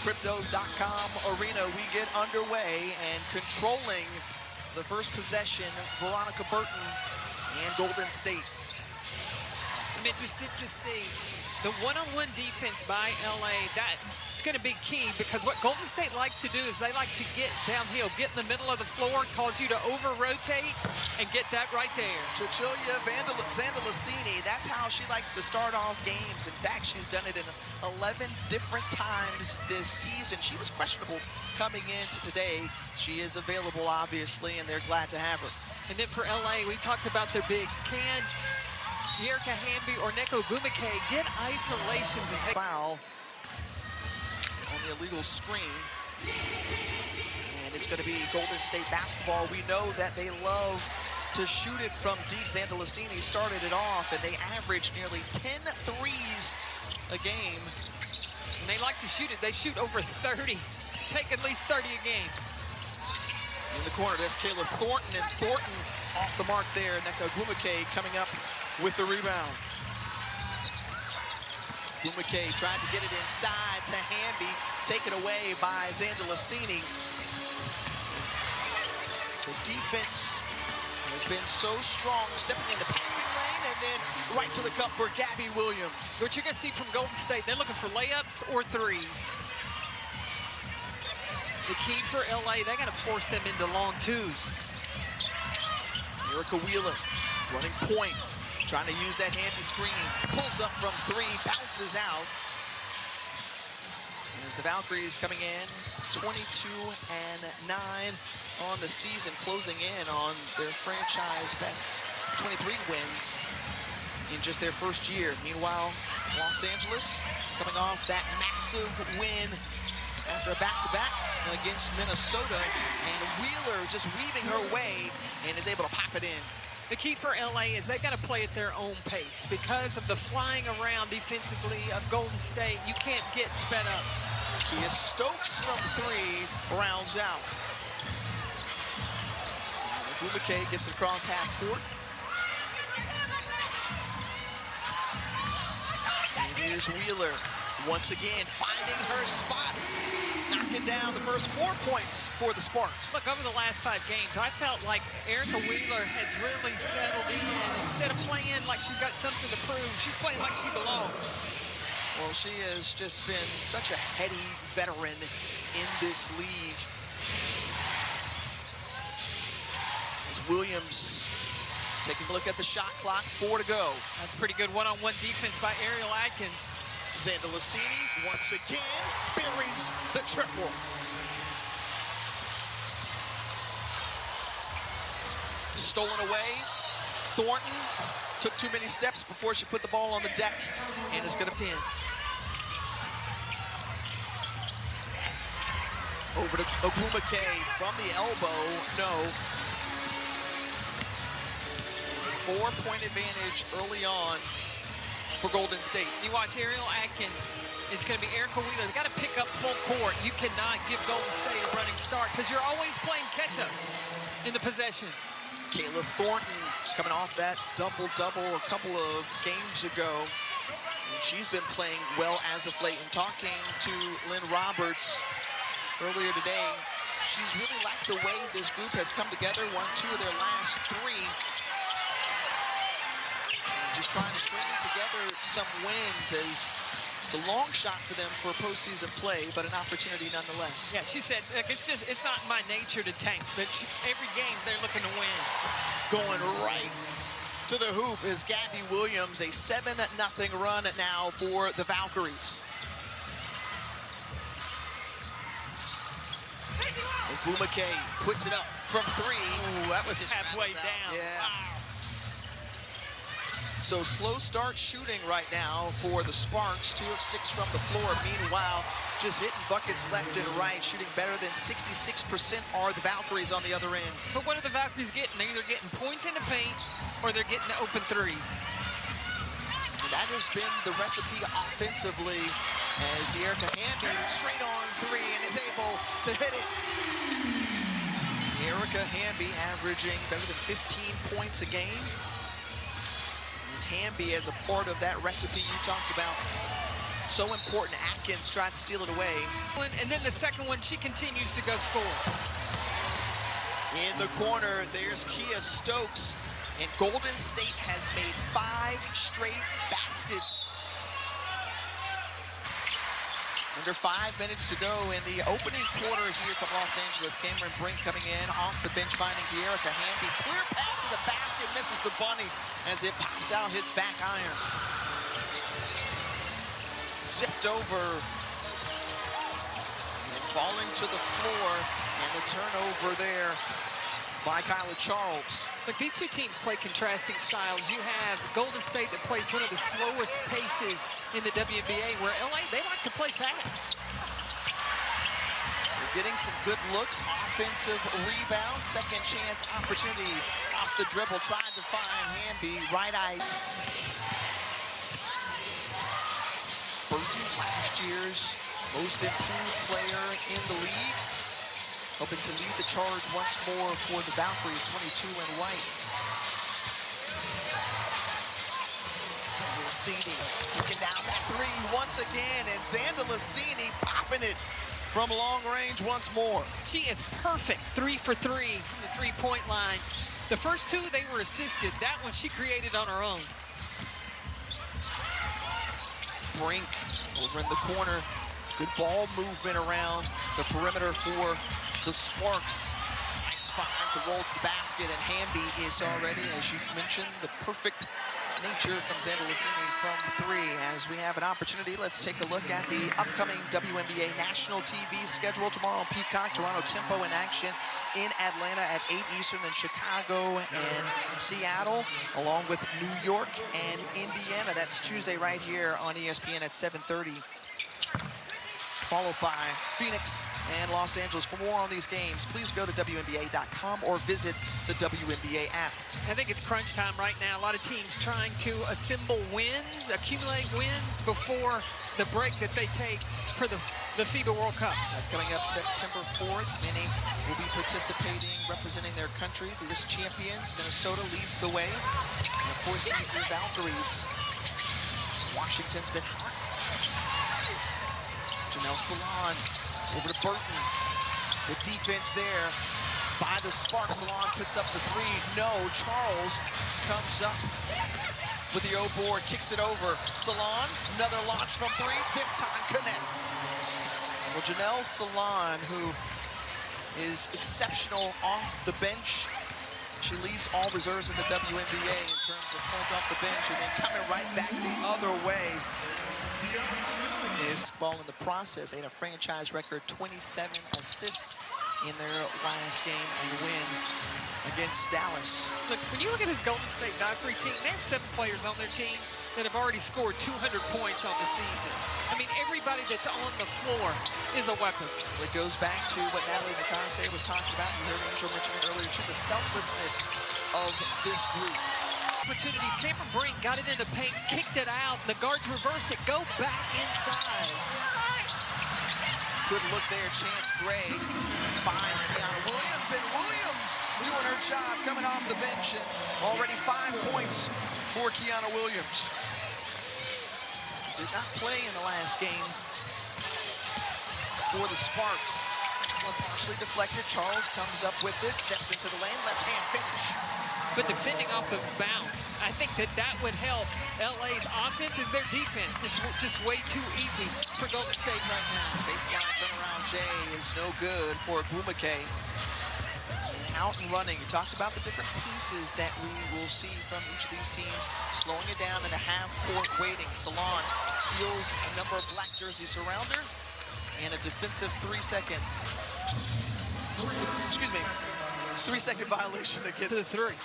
Crypto.com arena, we get underway, and controlling the first possession, Veronica Burton and Golden State. I'm interested to see the one-on-one defense by LA. That's going to be key, because what Golden State likes to do is they like to get downhill, get in the middle of the floor, cause you to over-rotate, and get that right there. Cecilia Zandalicini, that's how she likes to start off games. In fact, she's done it in 11 different times this season. She was questionable coming into today. She is available, obviously, and they're glad to have her. And then for LA, we talked about their bigs. Can Erica Hamby or Neko Gumike get isolations and take foul on the illegal screen? And it's going to be Golden State basketball. We know that they love to shoot it from deep. Zandalicini started it off, and they averaged nearly 10 threes a game. And they like to shoot it. They shoot over 30, take at least 30 a game. In the corner, that's Kayla Thornton, and Thornton off the mark there. Neko Gumike coming up with the rebound. Gumike tried to get it inside to Hamby, taken away by Zandalicini. The defense has been so strong, stepping in the passing lane and then right to the cup for Gabby Williams. What you're going to see from Golden State, they're looking for layups or threes. The key for LA, they got to force them into long twos. Erica Wheeler running point, trying to use that handy screen, pulls up from three, bounces out. And as the Valkyries coming in, 22-9 on the season, closing in on their franchise best 23 wins in just their first year. Meanwhile, Los Angeles coming off that massive win after a back-to-back against Minnesota, and Wheeler just weaving her way and is able to pop it in. The key for LA is they got to play at their own pace because of the flying around defensively of Golden State. You can't get sped up. Kia Stokes from three rounds out. Gumike gets it across half court. And here's Wheeler once again finding her spot, knocking down the first 4 points for the Sparks. Look, over the last 5 games, I felt like Erica Wheeler has really settled in. Instead of playing like she's got something to prove, she's playing like she belongs. Well, she has just been such a heady veteran in this league. As Williams taking a look at the shot clock, 4 to go. That's pretty good one-on-one defense by Ariel Atkins. Zandalicini once again buries the triple. Stolen away. Thornton took too many steps before she put the ball on the deck, and is going to 10. Over to Ogumake from the elbow. No. 4-point advantage early on for Golden State. You watch Ariel Atkins, it's going to be Erica Wheeler. They got to pick up full court. You cannot give Golden State a running start because you're always playing catch-up in the possession. Kayla Thornton coming off that double-double a couple of games ago. And she's been playing well as of late. And talking to Lynn Roberts earlier today, she's really liked the way this group has come together, won 2 of their last 3. Just trying to string together some wins, as it's a long shot for them for postseason play, but an opportunity nonetheless. Yeah, she said, look, it's not my nature to tank, but every game they're looking to win. Going right to the hoop is Gabby Williams, a 7-0 run now for the Valkyries. Ogumake puts it up from 3. Ooh, that was halfway down. Yeah. Wow. So slow start shooting right now for the Sparks, 2 of 6 from the floor. Meanwhile, just hitting buckets left and right, shooting better than 66% are the Valkyries on the other end. But what are the Valkyries getting? They're either getting points in the paint or they're getting open threes. And that has been the recipe offensively, as De'Erica Hamby straight on 3 and is able to hit it. De'Erica Hamby averaging better than 15 points a game. Hamby as a part of that recipe you talked about. so important. Atkins tried to steal it away. And then the second one, she continues to go score. In the corner, there's Kia Stokes. And Golden State has made 5 straight baskets. Under 5 minutes to go in the opening quarter here from Los Angeles. Cameron Brink coming in off the bench, finding De'Erica Hamby. Clear path to the basket, misses the bunny as it pops out, hits back iron. Zipped over and falling to the floor, and the turnover there by Kyla Charles. Look, these two teams play contrasting styles. You have Golden State that plays one of the slowest paces in the WNBA, where LA, they like to play fast. They're getting some good looks, offensive rebound, second chance opportunity off the dribble, tried to find Hamby, right-eye. Burton, last year's most improved player in the league. Hoping to lead the charge once more for the Valkyries, 22 in white. Zandalicini looking down that three once again, and Zandalicini popping it from long range once more. She is perfect, 3 for 3 from the three-point line. The first two, they were assisted. That one she created on her own. Brink over in the corner. Good ball movement around the perimeter for the Sparks. Nice fire, the roll to the basket, and Hamby is already, as you mentioned, the perfect nature from Zandalicini from 3. As we have an opportunity, let's take a look at the upcoming WNBA national TV schedule. Tomorrow on Peacock, Toronto Tempo in action in Atlanta at 8 Eastern, then Chicago and Seattle, along with New York and Indiana. That's Tuesday right here on ESPN at 7:30. Followed by Phoenix and Los Angeles. For more on these games, please go to WNBA.com or visit the WNBA app. I think it's crunch time right now. A lot of teams trying to assemble wins, accumulate wins before the break that they take for the FIBA World Cup. That's coming up September 4th. Many will be participating, representing their country. The champions, Minnesota leads the way. And of course, these are Valkyries. Washington's been hot. Janelle Salon over to Burton. The defense there by the Sparks. Salon puts up the 3. No, Charles comes up with the O board, kicks it over. Salon, another launch from 3. This time connects. Well, Janelle Salon, who is exceptional off the bench. She leads all reserves in the WNBA in terms of points off the bench, and then coming right back the other way. Ball in the process. They had a franchise record 27 assists in their last game and win against Dallas. Look, when you look at this Golden State Valkyrie team, they have 7 players on their team that have already scored 200 points on the season. I mean, everybody that's on the floor is a weapon. Well, it goes back to what Natalie McConaughey was talking about. You heard Angel mention it earlier too, the selflessness of this group. Opportunities. Cameron Brink got it in the paint, kicked it out. The guards reversed it. Go back inside. Good look there. Chance Gray finds Kiana Williams, and Williams doing her job coming off the bench, and already 5 points for Kiana Williams. Did not play in the last game for the Sparks. Well, partially deflected. Charles comes up with it, steps into the lane, left-hand finish. But defending off the bounce, I think that would help. LA's offense is their defense. It's just way too easy for Golden State right now. Baseline turnaround J is no good for Bumake. Out and running. You talked about the different pieces that we will see from each of these teams. Slowing it down in the half-court waiting. Salon feels a number of black jerseys surround her, and a defensive 3 seconds. Excuse me. 3-second violation to get to the 3.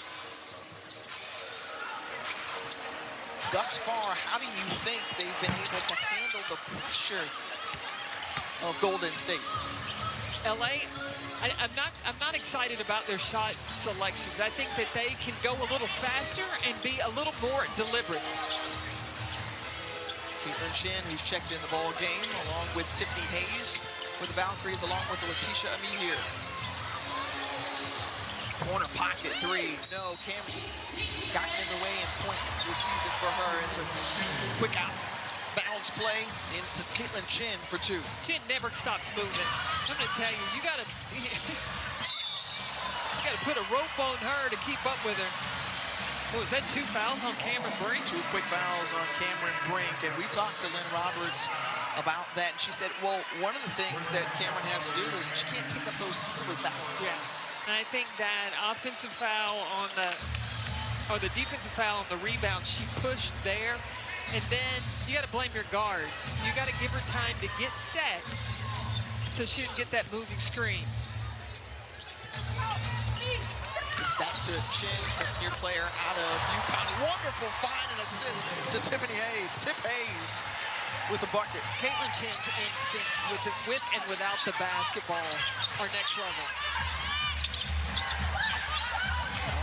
Thus far, how do you think they've been able to handle the pressure of Golden State? LA, I'm not excited about their shot selections. I think that they can go a little faster and be a little more deliberate. Caitlin Chin, who's checked in the ball game, along with Tiffany Hayes for the Valkyries, along with Letitia Amir. Corner pocket 3. No, Cam's gotten in the way in points this season for her. It's a quick out. Bounce Box play into Caitlin Chin for 2. Chin never stops moving. I'm going to tell you, you got to put a rope on her to keep up with her. What was that, 2 fouls on Cameron Brink? 2 quick fouls on Cameron Brink, and we talked to Lynn Roberts about that, and she said, well, one of the things that Cameron has to do is she can't pick up those silly fouls. Yeah, and I think that offensive foul on the defensive foul on the rebound, she pushed there, and then you got to blame your guards. You got to give her time to get set so she didn't get that moving screen. Back to Chin, second-year player out of UConn. Wonderful find and assist to Tiffany Hayes. Tip Hayes with the bucket. Caitlin Chin's instincts with and without the basketball are next level.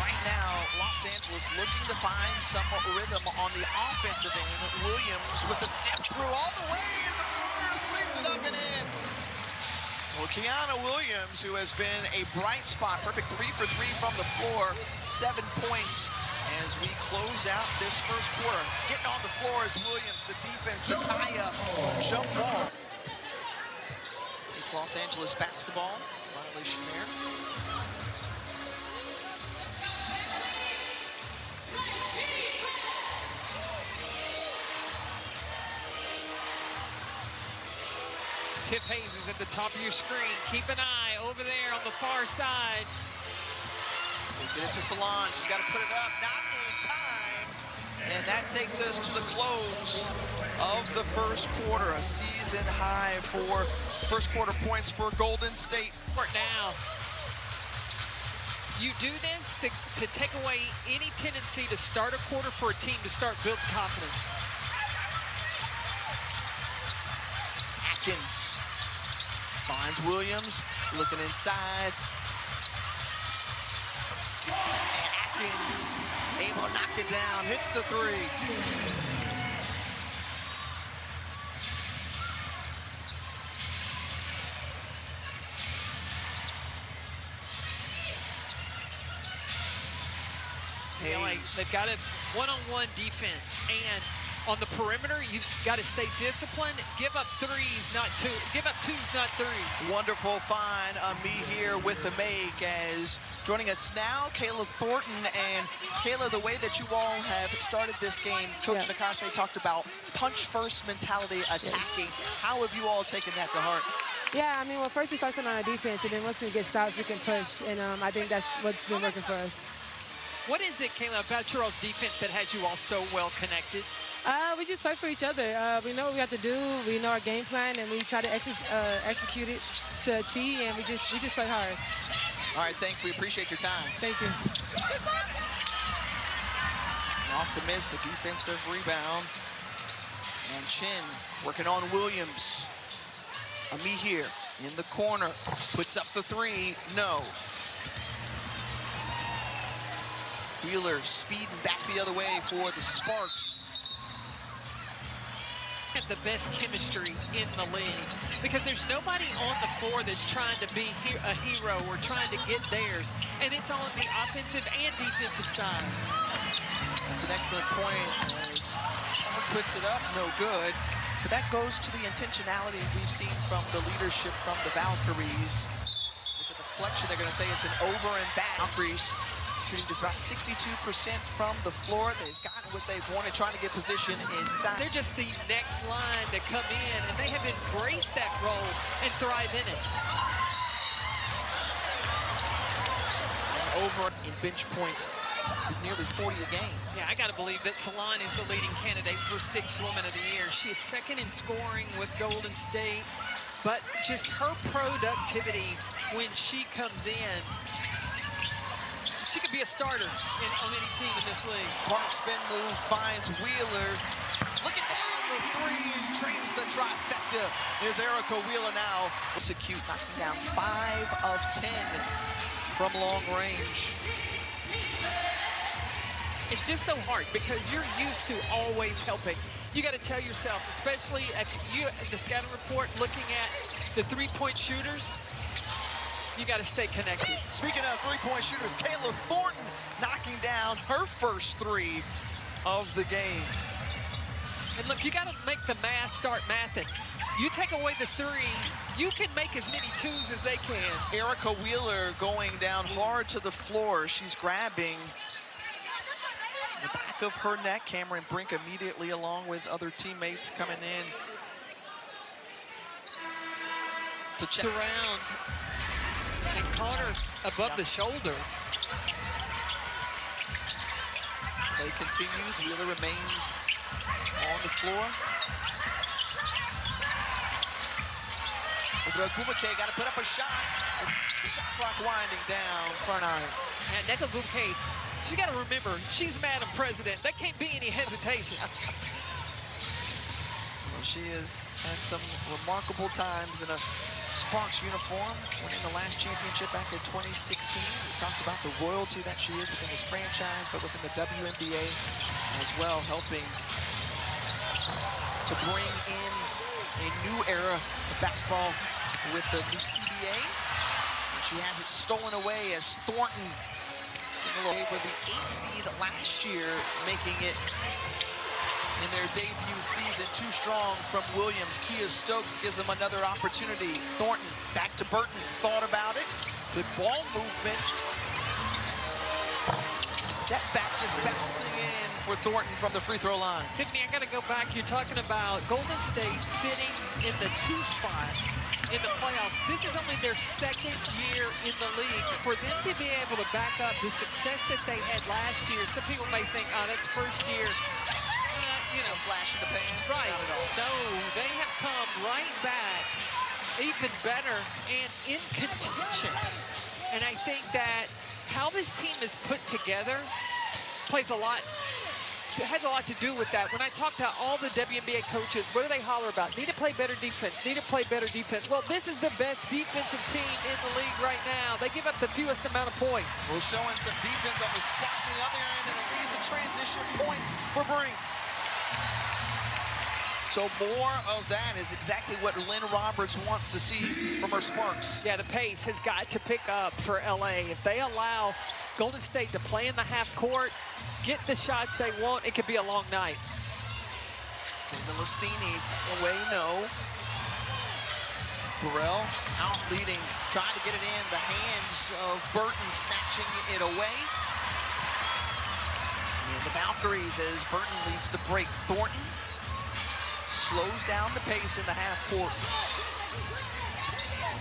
Right now, Los Angeles looking to find some rhythm on the offensive end. Williams with the step through all the way, and the floater brings it up and in. Well, Kiana Williams, who has been a bright spot, perfect 3 for 3 from the floor, 7 points as we close out this first quarter. Getting on the floor is Williams, the defense, the tie-up, jump ball. It's Los Angeles basketball, violation there. Tip Hayes is at the top of your screen. Keep an eye over there on the far side. We'll get it to Salon. She's got to put it up, not in time. And that takes us to the close of the first quarter. A season high for first quarter points for Golden State. Now, you do this to take away any tendency to start a quarter for a team to start building confidence. Atkins finds Williams, looking inside. And Atkins able to knock it down, hits the 3. They've got a one-on-one defense, and on the perimeter, you've got to stay disciplined. Give up 3s, not 2. Give up 2s, not 3s. Wonderful find on me here with the make. As joining us now, Kayla Thornton. And Kayla, the way that you all have started this game, Coach Nakase talked about punch-first mentality, attacking. How have you all taken that to heart? Yeah, I mean, well, first it starts on our defense, and then once we get stops, we can push. And I think that's what's been working for us. What is it, Kayla, about your all's defense that has you all so well connected? We just play for each other. We know what we have to do. We know our game plan, and we try to execute it to a T, and we just play hard. All right, thanks. We appreciate your time. Thank you. Off the miss, the defensive rebound. And Chin working on Williams. Ami here in the corner. Puts up the 3. No. Wheeler speeding back the other way for the Sparks. The best chemistry in the league, because there's nobody on the floor that's trying to be a hero or trying to get theirs, and it's on the offensive and defensive side. That's an excellent point, as puts it up, no good. But that goes to the intentionality we've seen from the leadership from the Valkyries. With the deflection, they're going to say it's an over and back. Valkyries shooting just about 62% from the floor. They've gotten what they've wanted, trying to get position inside. They're just the next line to come in, and they have embraced that role and thrive in it. Over in bench points, nearly 40 a game. Yeah, I got to believe that Salon is the leading candidate for 6th Woman of the Year. She is second in scoring with Golden State, but just her productivity when she comes in, she could be a starter on any team in this league. Park spin move finds Wheeler. Looking down the 3 and trains the trifecta. Is Erica Wheeler now. Execute, knocking down 5 of 10 from long range. It's just so hard because you're used to always helping. You got to tell yourself, especially at the scouting report, looking at the 3-point shooters, you got to stay connected. Speaking of 3-point shooters, Kayla Thornton knocking down her first 3 of the game. And look, you got to make the math start mathing. You take away the three, you can make as many twos as they can. Erica Wheeler going down hard to the floor. She's grabbing the back of her neck. Cameron Brink immediately along with other teammates coming in to check around and caught her above the shoulder. Play continues. Wheeler remains on the floor. Gumake got to put up a shot. The shot clock winding down front iron. And Neko Gumake, she got to remember, she's Madam President. There can't be any hesitation. Well, she has had some remarkable times in a Sparks uniform, winning the last championship back in 2016. We talked about the royalty that she is within this franchise, but within the WNBA as well, helping to bring in a new era of basketball with the new CBA. And she has it stolen away as Thornton were the 8th seed last year, making it in their debut season. Too strong from Williams. Kia Stokes gives them another opportunity. Thornton back to Burton, thought about it. Good ball movement. Step back, just bouncing in for Thornton from the free throw line. Tiffany, I got to go back. You're talking about Golden State sitting in the 2 spot in the playoffs. This is only their 2nd year in the league. For them to be able to back up the success that they had last year, some people may think, oh, that's first year. You know, flash in the pan. Right. Not at all. No, they have come right back even better and in contention. And I think that how this team is put together plays a lot, has a lot to do with that. When I talk to all the WNBA coaches, what do they holler about? Need to play better defense, need to play better defense. Well, this is the best defensive team in the league right now. They give up the fewest amount of points. We're showing some defense on the Sparks on the other end, and it leads to transition points for Brink. So more of that is exactly what Lynn Roberts wants to see from her Sparks. Yeah, the pace has got to pick up for LA. If they allow Golden State to play in the half court, get the shots they want, it could be a long night. Lassini away, no. Burrell out leading, trying to get it in the hands of Burton, snatching it away. And the Valkyries as Burton leads to break. Thornton slows down the pace in the half court.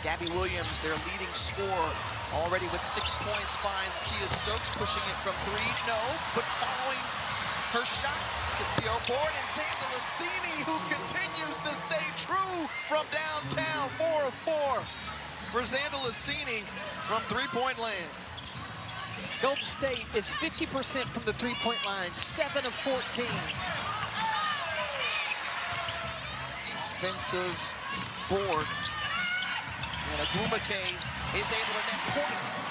Gabby Williams, their leading scorer, already with 6 points, finds Kia Stokes pushing it from 3. No, but following her shot is the board, and Xander Lassini, who continues to stay true from downtown. 4 of 4 for Xander Lassini from three-point land. Golden State is 50% from the three-point line, 7 of 14. Offensive board. And Agumake is able to net points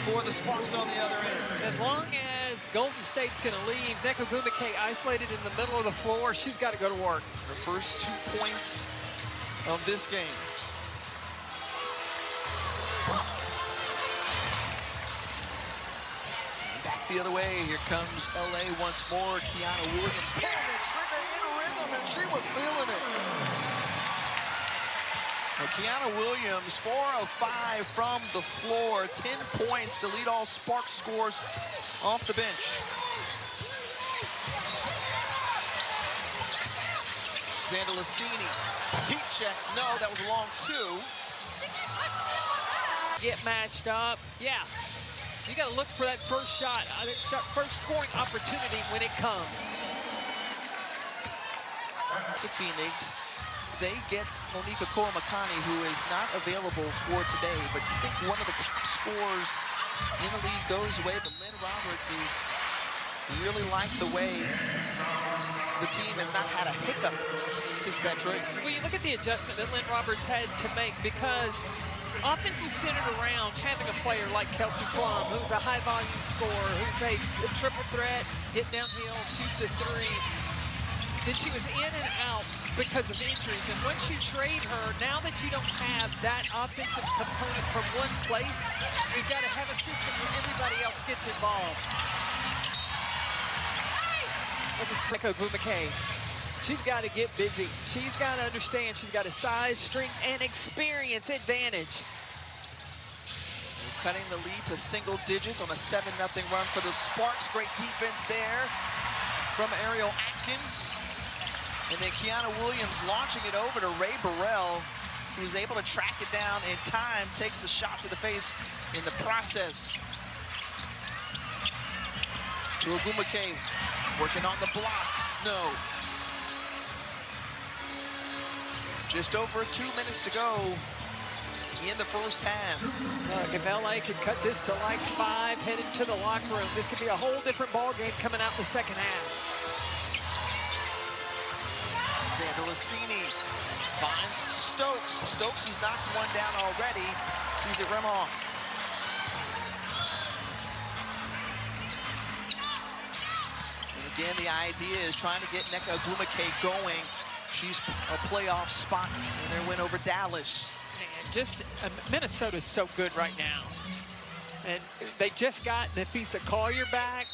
for the Sparks on the other end. As long as Golden State's going to leave Neko Gumake isolated in the middle of the floor, she's got to go to work. Her first 2 points of this game. Back the other way, here comes LA once more. Kiana Williams pulling the trigger in rhythm, and she was feeling it. Now, Kiana Williams, 4 of 5 from the floor, 10 points to lead all Sparks scores off the bench. Xander Lassini, heat check, no, that was a long 2. Get matched up, yeah. You got to look for that first shot, first scoring opportunity when it comes. To Phoenix, they get Monica Koromakani, who is not available for today, but you think one of the top scorers in the league goes away, but Lynn Roberts is really like the way the team has not had a hiccup since that trade. Well, you look at the adjustment that Lynn Roberts had to make, because offense was centered around having a player like Kelsey Plum, who's a high-volume scorer, who's a triple threat, get downhill, shoot the 3. Then she was in and out because of injuries, and once you trade her, now that you don't have that offensive component from one place, you've got to have a system where everybody else gets involved. That's a Neko Gumake. She's got to get busy. She's got to understand she's got a size, strength, and experience advantage. Cutting the lead to single digits on a 7-0 run for the Sparks. Great defense there from Ariel Atkins. And then Kiana Williams launching it over to Ray Burrell, who's able to track it down in time, takes a shot to the face in the process. To Ogumake, working on the block. No. Just over 2 minutes to go in the first half. Look, if LA could cut this to like 5, headed to the locker room, this could be a whole different ball game coming out in the second half. Xander Lassini finds Stokes. Stokes, who's knocked one down already, sees it rim off. And again, the idea is trying to get Nneka Ogumake going. She's a playoff spot in their win over Dallas. And just Minnesota's so good right now. And they just got Nafisa Collier back.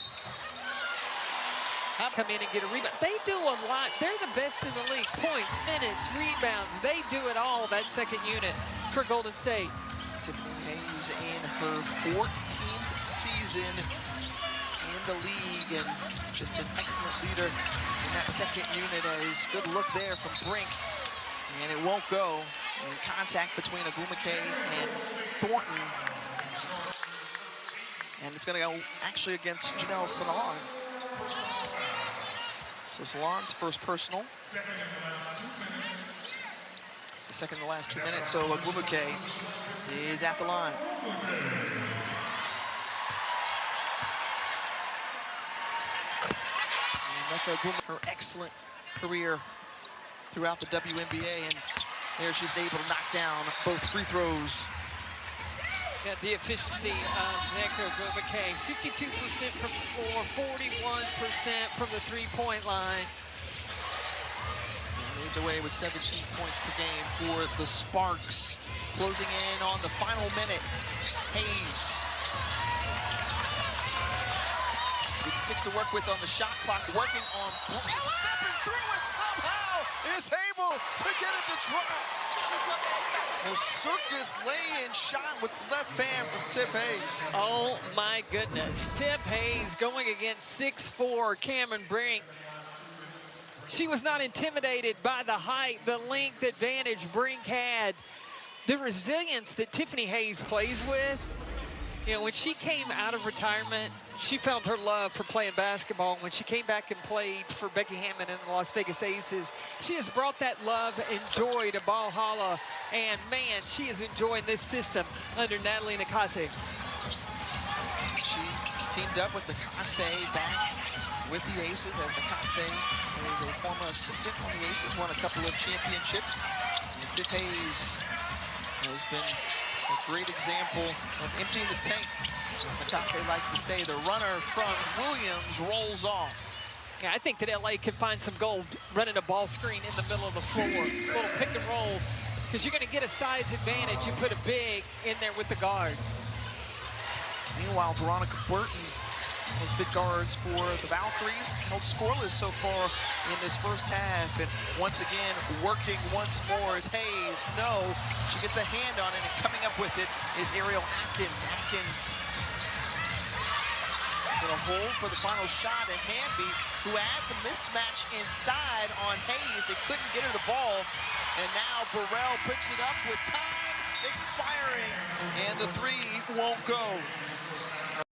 Come in and get a rebound. They do a lot. They're the best in the league. Points, minutes, rebounds. They do it all, that second unit for Golden State. Tiffany Hayes in her 14th season in the league, and just an excellent leader in that second unit. Good look there from Brink, and it won't go. And contact between Ogumake and Thornton. And it's going to go actually against Janelle Salon. So Salon's first personal. It's the second to the last 2 minutes, so Ogumake is at the line. Her excellent career throughout the WNBA, and there she's able to knock down both free throws. Yeah, the efficiency of Nneka Ogumake, 52% from the floor, 41% from the three-point line. Moved away with 17 points per game for the Sparks. Closing in on the final minute, Hayes. With 6 to work with on the shot clock, working on Brink, stepping through and somehow is able to get it to drop. A circus lay-in shot with the left hand from Tip Hayes. Oh my goodness, Tip Hayes going against 6'4" Cameron Brink. She was not intimidated by the height, the length advantage Brink had. The resilience that Tiffany Hayes plays with. You know, when she came out of retirement, she found her love for playing basketball. When she came back and played for Becky Hammond and the Las Vegas Aces, she has brought that love and joy to Ball Halla. And man, she is enjoying this system under Natalie Nakase. She teamed up with Nakase back with the Aces, as Nakase is a former assistant on the Aces, won a couple of championships. And Tip Hayes has been a great example of emptying the tank. As Nakase likes to say, the runner from Williams rolls off. Yeah, I think that LA can find some gold running a ball screen in the middle of the floor. A little pick and roll, because you're going to get a size advantage. You put a big in there with the guards. Meanwhile, Veronica Burton, those big guards for the Valkyries, held scoreless so far in this first half. And once again, working once more is Hayes. No, she gets a hand on it, and coming up with it is Ariel Atkins. Atkins in a hole for the final shot, and Hamby, who had the mismatch inside on Hayes. They couldn't get her the ball, and now Burrell picks it up with time expiring, and the three won't go.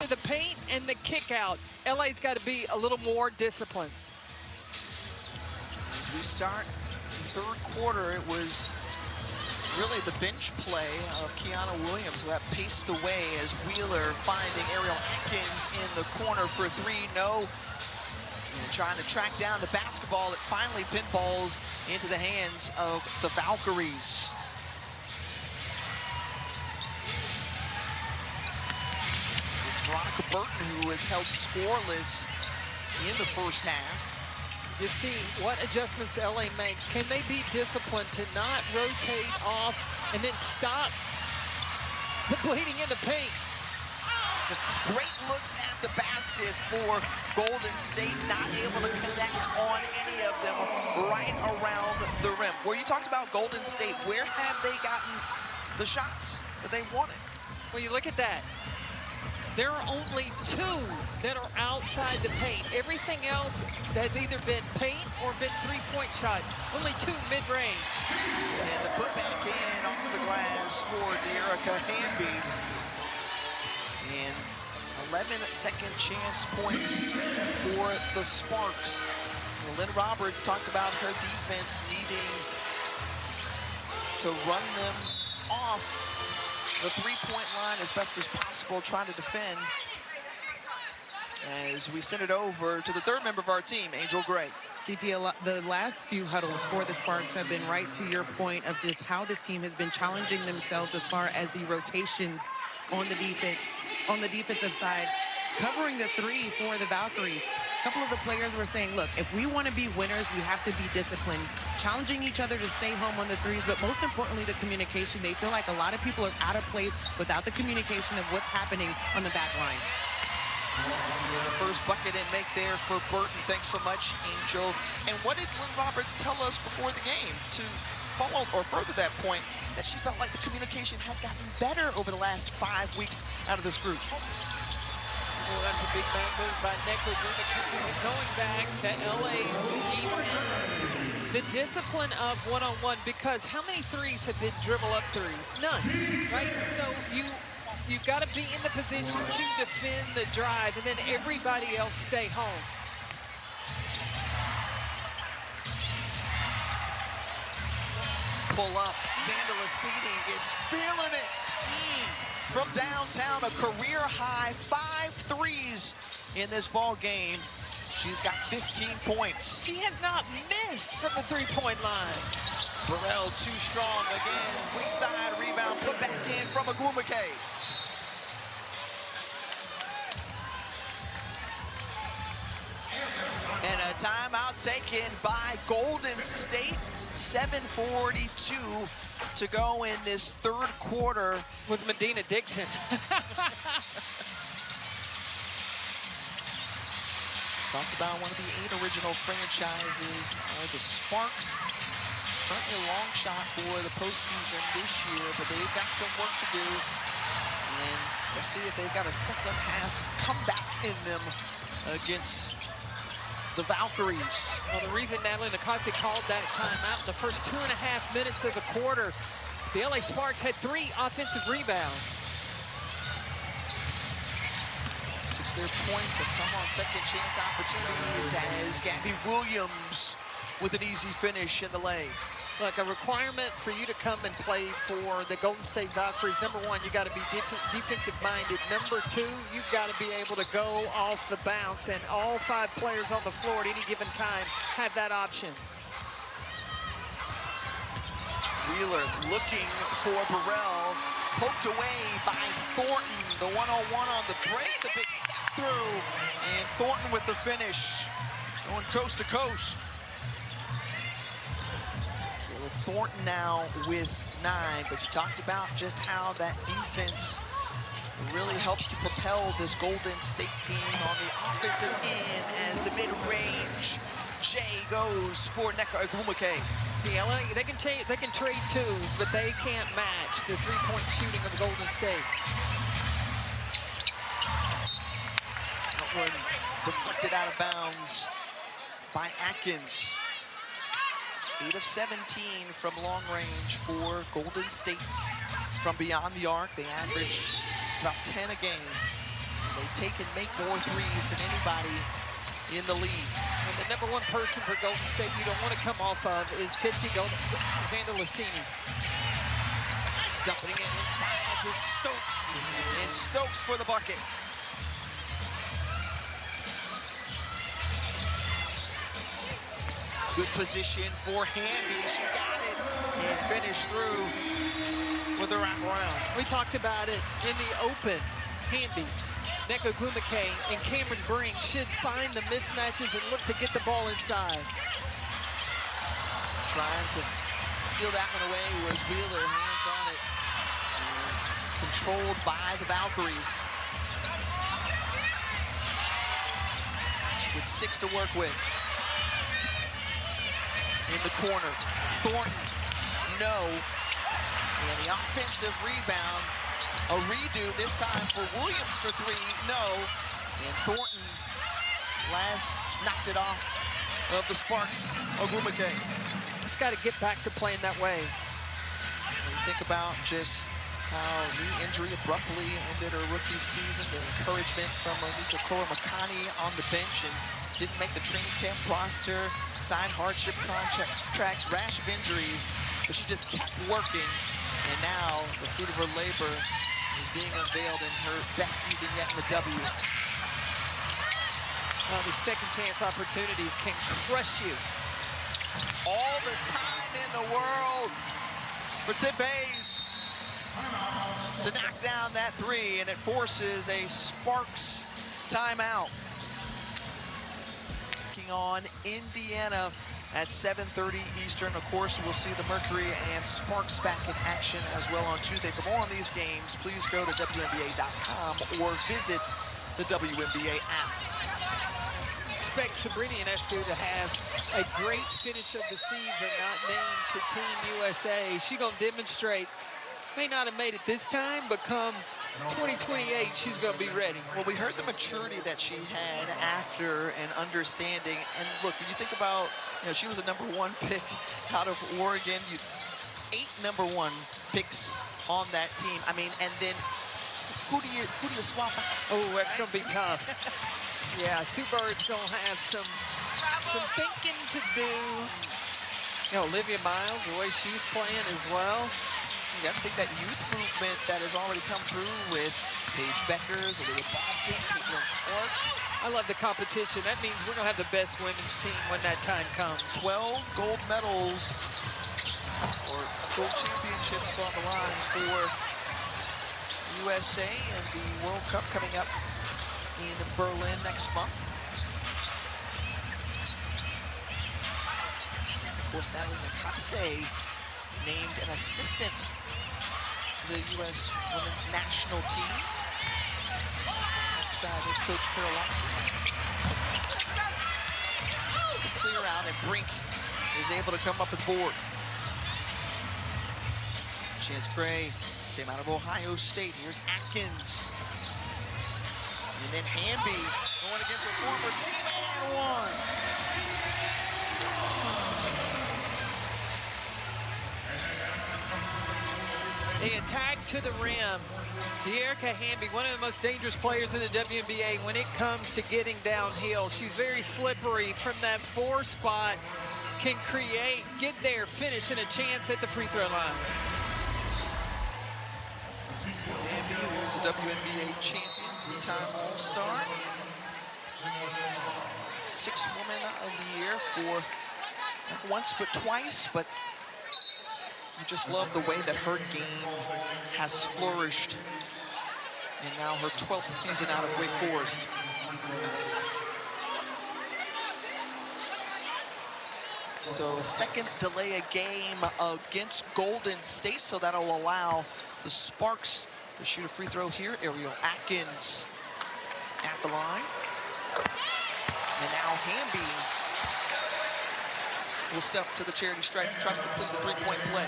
The paint and the kick out. LA's got to be a little more disciplined. As we start the third quarter, it was really the bench play of Kiana Williams who had paced the way, as Wheeler finding Ariel Atkins in the corner for three. No. And trying to track down the basketball, it finally pinballs into the hands of the Valkyries. It's Veronica Burton who has held scoreless in the first half. To see what adjustments LA makes. Can they be disciplined to not rotate off and then stop the bleeding into paint? Great looks at the basket for Golden State, not able to connect on any of them right around the rim. Where you talked about Golden State, where have they gotten the shots that they wanted? Well, you look at that. There are only 2 that are outside the paint. Everything else has either been paint or been three-point shots. Only 2 mid-range. And the putback in off the glass for De'Erica Hamby. And 11 second chance points for the Sparks. Lynn Roberts talked about her defense needing to run them off the three-point line as best as possible, trying to defend. As we send it over to the third member of our team, Angel Gray. CP, the last few huddles for the Sparks have been right to your point of just how this team has been challenging themselves as far as the rotations on the defensive side, covering the 3 for the Valkyries. A couple of the players were saying, look, if we want to be winners, we have to be disciplined, challenging each other to stay home on the 3s, but most importantly, the communication. They feel like a lot of people are out of place without the communication of what's happening on the back line. The first bucket and make there for Burton. Thanks so much, Angel. And what did Lynn Roberts tell us before the game to follow or further that point, that she felt like the communication has gotten better over the last 5 weeks out of this group? Well, that's a big man move by Neko. Going back to LA's defense, the discipline of one-on-one, because how many 3s have been dribble-up 3s? None, right? So you've got to be in the position to defend the drive, and then everybody else stay home. Pull up. Zandalicini is feeling it. From downtown, a career-high 5 threes in this ball game. She's got 15 points. She has not missed from the three-point line. Burrell too strong again. Weak side rebound put back in from Agumake. And a timeout taken by Golden State. 7:42 to go in this third quarter. Was Medina Dixon. Talked about one of the 8 original franchises are the Sparks. Currently a long shot for the postseason this year, but they've got some work to do. And we'll see if they've got a second half comeback in them against the Valkyries. Well, the reason Natalie Nakasi called that timeout in the first 2.5 minutes of the quarter, the LA Sparks had 3 offensive rebounds. 6 of their points have come on second chance opportunities as Gabby Williams with an easy finish in the lane. Look, a requirement for you to come and play for the Golden State Valkyries, number 1, you got to be defensive-minded. Number 2, you've got to be able to go off the bounce, and all 5 players on the floor at any given time have that option. Wheeler looking for Burrell, poked away by Thornton. The one-on-one on the break, the big step through, and Thornton with the finish, going coast to coast. Thornton now with 9, but you talked about just how that defense really helps to propel this Golden State team on the offensive end as the mid-range Jay goes for Nneka Ogwumike. See, LA, they can trade 2s, but they can't match the three-point shooting of Golden State. That one deflected out of bounds by Atkins. 8 of 17 from long range for Golden State. From beyond the arc, they average about 10 a game. They take and make more 3s than anybody in the league. And the number 1 person for Golden State you don't want to come off of is Chichi Zandalicini. Dumping it inside to Stokes. And Stokes for the bucket. Good position for Hamby. She got it and finished through with the wraparound. We talked about it in the open. Hamby, Nneka Ogwumike, and Cameron Brink should find the mismatches and look to get the ball inside. Trying to steal that one away was Wheeler, hands on it. Controlled by the Valkyries. with 6 to work with. In the corner, Thornton, no. And the offensive rebound, a redo this time for Williams for 3, no. And Thornton last knocked it off of the Sparks, Ogwumike. Just got to get back to playing that way. When you think about just how knee injury abruptly ended her rookie season, the encouragement from Monica Makani on the bench and didn't make the training camp roster, signed hardship contracts, rash of injuries, but she just kept working. And now the fruit of her labor is being unveiled in her best season yet in the W. These second chance opportunities can crush you. All the time in the world for Tip Hayes to knock down that 3, and it forces a Sparks timeout. Taking on Indiana at 7:30 Eastern. Of course, we'll see the Mercury and Sparks back in action as well on Tuesday. For more on these games, please go to WNBA.com or visit the WNBA app. Expect Sabrina Ionescu to have a great finish of the season, not named to Team USA. She's going to demonstrate, may not have made it this time, but come 2028, she's going to be ready. Well, we heard the maturity that she had after and understanding. And look, when you think about, she was a #1 pick out of Oregon. 8 #1 picks on that team. I mean, and then who do you swap out? Oh, that's going to be tough. Yeah, Sue Bird's going to have some thinking to do. Olivia Miles, the way she's playing as well. You have to think that youth movement that has already come through with Paige Beckers, Olivia Boston, Caitlin Clark. I love the competition. That means we're going to have the best women's team when that time comes. 12 gold medals or gold championships on the line for USA and the World Cup coming up in Berlin next month. Of course, Natalie Nakase named an assistant to the U.S. women's national team. Alongside head coach Carol Lawson. Clear out, and Brink is able to come up with the board. Chance Gray came out of Ohio State. Here's Atkins. And then Hamby going against her former team and 1. They attack to the rim. De'Erica Hamby, one of the most dangerous players in the WNBA when it comes to getting downhill. She's very slippery from that 4 spot, can create, get there, finish, and a chance at the free throw line. Hamby, who's a WNBA champion, 3-time All-Star. 6th Woman of the Year for not once but twice, but I just love the way that her game has flourished. And now her 12th season out of Wake Forest. So a second delay a game against Golden State, so that'll allow the Sparks to shoot a free throw here. Ariel Atkins at the line. And now Hamby will step to the charity stripe and try to complete the 3-point play.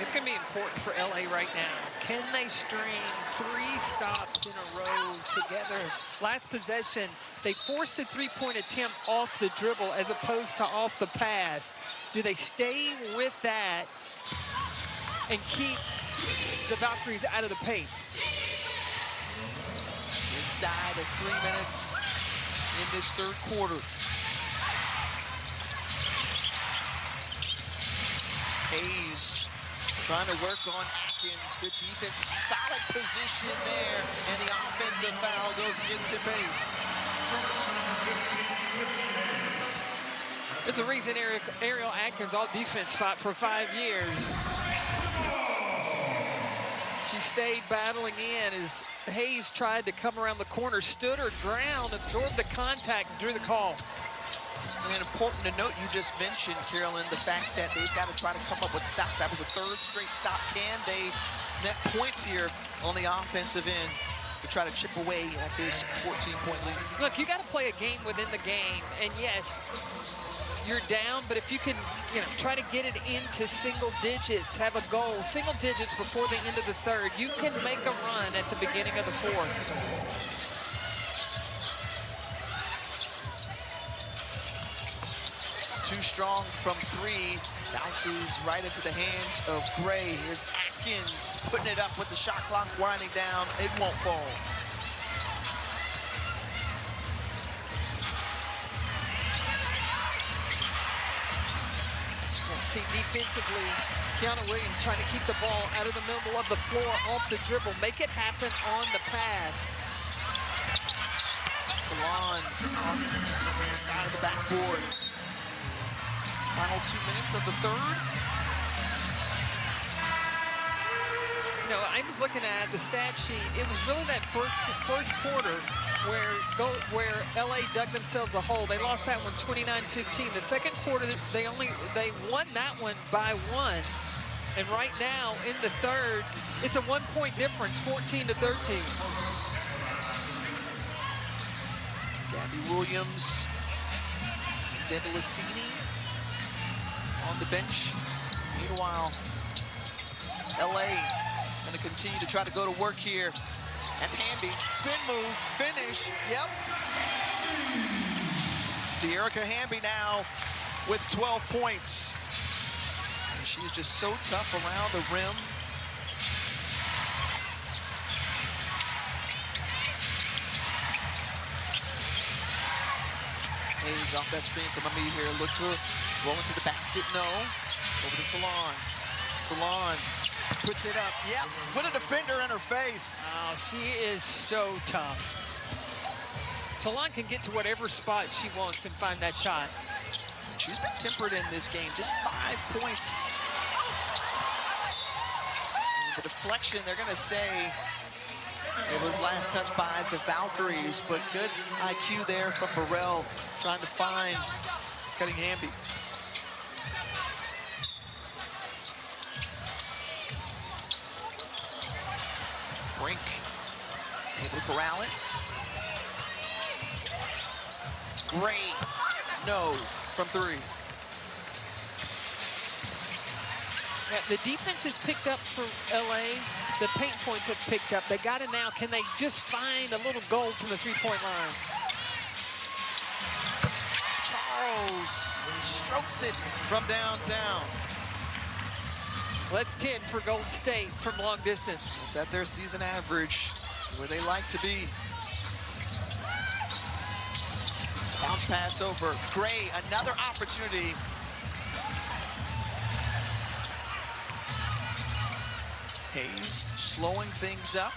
It's going to be important for LA right now. Can they string 3 stops in a row together? Last possession, they forced a 3-point attempt off the dribble as opposed to off the pass. Do they stay with that and keep the Valkyries out of the paint? Inside of 3 minutes in this 3rd quarter. Hayes trying to work on Atkins. Good defense, solid position there, and the offensive foul goes against Tip Hayes. There's a reason Ariel Atkins all defense fought for 5 years. She stayed battling in as Hayes tried to come around the corner, stood her ground, absorbed the contact, and drew the call. And important to note, you just mentioned, Carolyn, the fact that they've got to try to come up with stops. That was a third straight stop. Can they net points here on the offensive end to try to chip away at this 14-point lead? Look, you got to play a game within the game. And yes, you're down, but if you can, try to get it into single digits, have a goal, single digits before the end of the third, you can make a run at the beginning of the fourth. Too strong from three, bounces right into the hands of Gray. Here's Atkins putting it up with the shot clock winding down. It won't fall. See, defensively, Kiana Williams trying to keep the ball out of the middle of the floor, off the dribble, make it happen on the pass. Salon off the side of the backboard. Final 2 minutes of the third. I was looking at the stat sheet. It was really that first quarter where LA dug themselves a hole. They lost that one 29-15. The second quarter, they won that one by 1. And right now in the third, it's a 1-point difference, 14-13. Gabby Williams, Zandalicini on the bench. Meanwhile, LA going to continue to try to go to work here. That's Hamby. Spin move, finish. Yep. De'Erica Hamby now with 12 points. And she's just so tough around the rim. Hayes off that screen from Amid here. Look to roll into the basket. No. Over to Salon. Salon puts it up. Yep. What a defender in her face. Oh, she is so tough. Salon can get to whatever spot she wants and find that shot. She's been tempered in this game. Just 5 points. And the deflection, they're going to say it was last touched by the Valkyries, but good IQ there from Burrell, trying to find Cutting Hamby. Brink able to corral it. Great. No from three. Yeah, the defense has picked up for LA. The paint points have picked up. They got it now. Can they just find a little goal from the three-point line? Charles strokes it from downtown. Well, that's 10 for Golden State from long distance. It's at their season average, where they like to be. Bounce pass over. Gray, another opportunity. Hayes slowing things up.